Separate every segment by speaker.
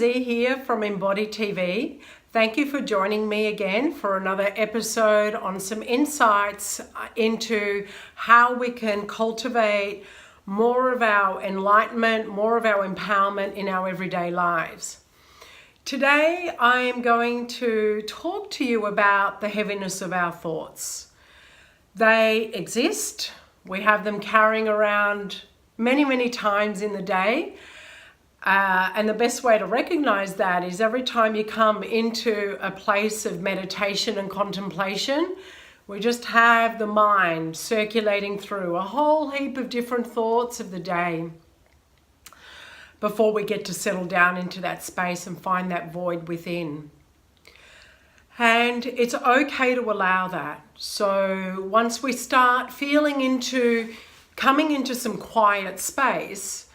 Speaker 1: Lindsay here from Embody TV. Thank you for joining me again for another episode on some insights into how we can cultivate more of our enlightenment, more of our empowerment in our everyday lives. Today I am going to talk to you about the heaviness of our thoughts. They exist. We have them carrying around many times in the day. And the best way to recognize that is every time you come into a place of meditation and contemplation, we just have the mind circulating through a whole heap of different thoughts of the day before we get to settle down into that space and find that void within. And it's okay to allow that. So once we start coming into some quiet space,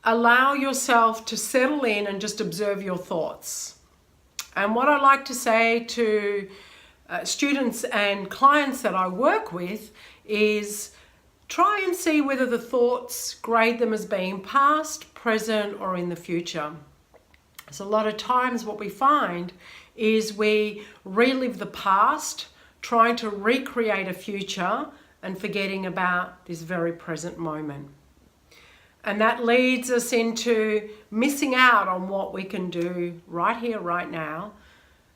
Speaker 1: allow yourself to settle in and just observe your thoughts. And what I like to say to students and clients that I work with is try and see whether the thoughts grade them as being past, present, or in the future. So a lot of times what we find is we relive the past, trying to recreate a future and forgetting about this very present moment. And that leads us into missing out on what we can do right here, right now.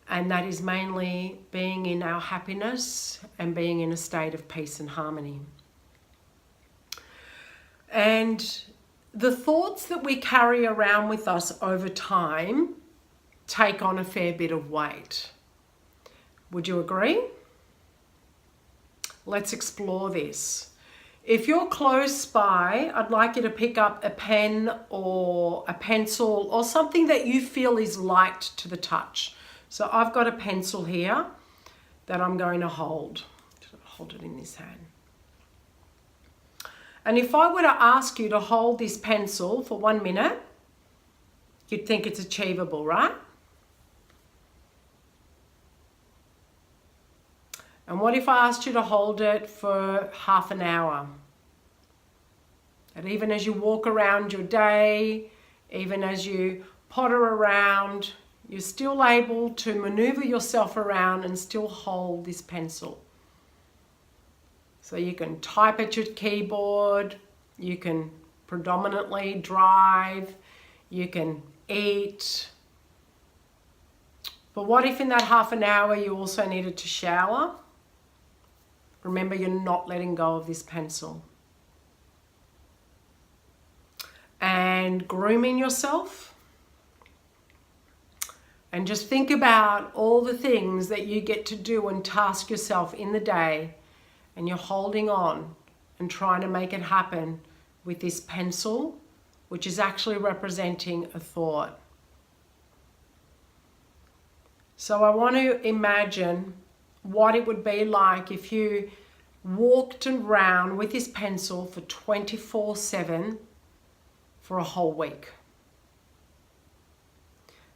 Speaker 1: And that is mainly being in our happiness and being in a state of peace and harmony. And the thoughts that we carry around with us over time take on a fair bit of weight. Would you agree? Let's explore this. If you're close by, I'd like you to pick up a pen or a pencil or something that you feel is light to the touch. So I've got a pencil here that I'm going to hold. Hold it in this hand. And if I were to ask you to hold this pencil for 1 minute, you'd think it's achievable, right? And what if I asked you to hold it for half an hour? And even as you walk around your day, even as you potter around, you're still able to maneuver yourself around and still hold this pencil. So you can type at your keyboard, you can predominantly drive, you can eat. But what if in that half an hour you also needed to shower? Remember, you're not letting go of this pencil. And grooming yourself. And just think about all the things that you get to do and task yourself in the day. And you're holding on and trying to make it happen with this pencil, which is actually representing a thought. So I want to imagine what it would be like if you walked around with this pencil for 24/7 for a whole week.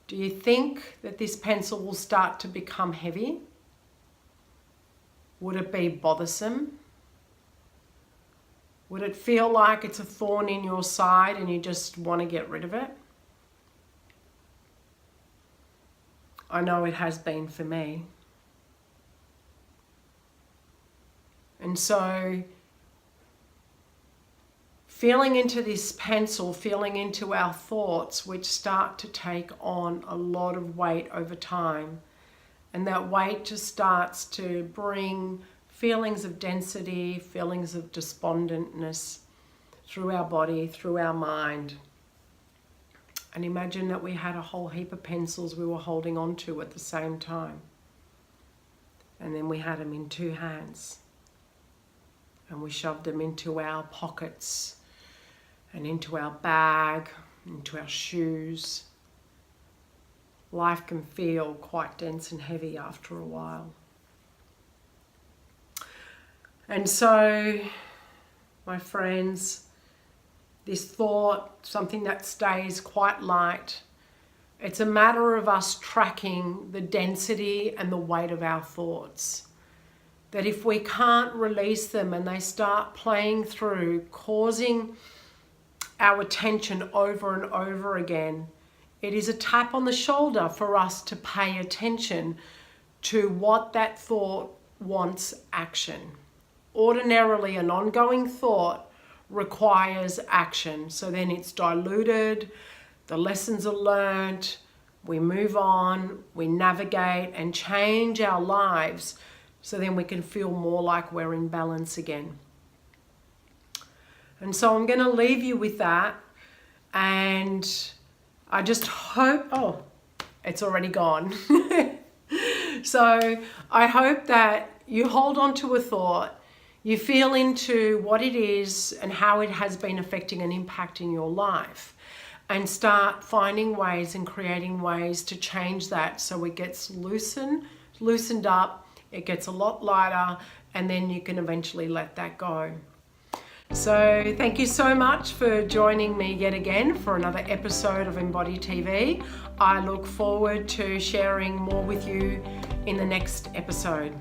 Speaker 1: Do you think that this pencil will start to become heavy? Would it be bothersome? Would it feel like it's a thorn in your side and you just want to get rid of it? I know it has been for me. And so feeling into this pencil, feeling into our thoughts, which start to take on a lot of weight over time. And that weight just starts to bring feelings of density, feelings of despondentness through our body, through our mind. And imagine that we had a whole heap of pencils we were holding on to at the same time. And then we had them in 2 hands. And we shoved them into our pockets and into our bag, into our shoes. Life can feel quite dense and heavy after a while. And so, my friends, this thought, something that stays quite light, it's a matter of us tracking the density and the weight of our thoughts. That if we can't release them and they start playing through, causing our attention over and over again, It is a tap on the shoulder for us to pay attention to what that thought wants action. Ordinarily, an ongoing thought requires action. So then it's diluted, the lessons are learnt, we move on, we navigate and change our lives so then we can feel more like we're in balance again. And so I'm going to leave you with that, and I just hope, oh, it's already gone. So I hope that you hold on to a thought, you feel into what it is and how it has been affecting and impacting your life, and start finding ways and creating ways to change that so it gets loosened up, it gets a lot lighter, and then you can eventually let that go. So thank you so much for joining me yet again for another episode of Embody TV. I look forward to sharing more with you in the next episode.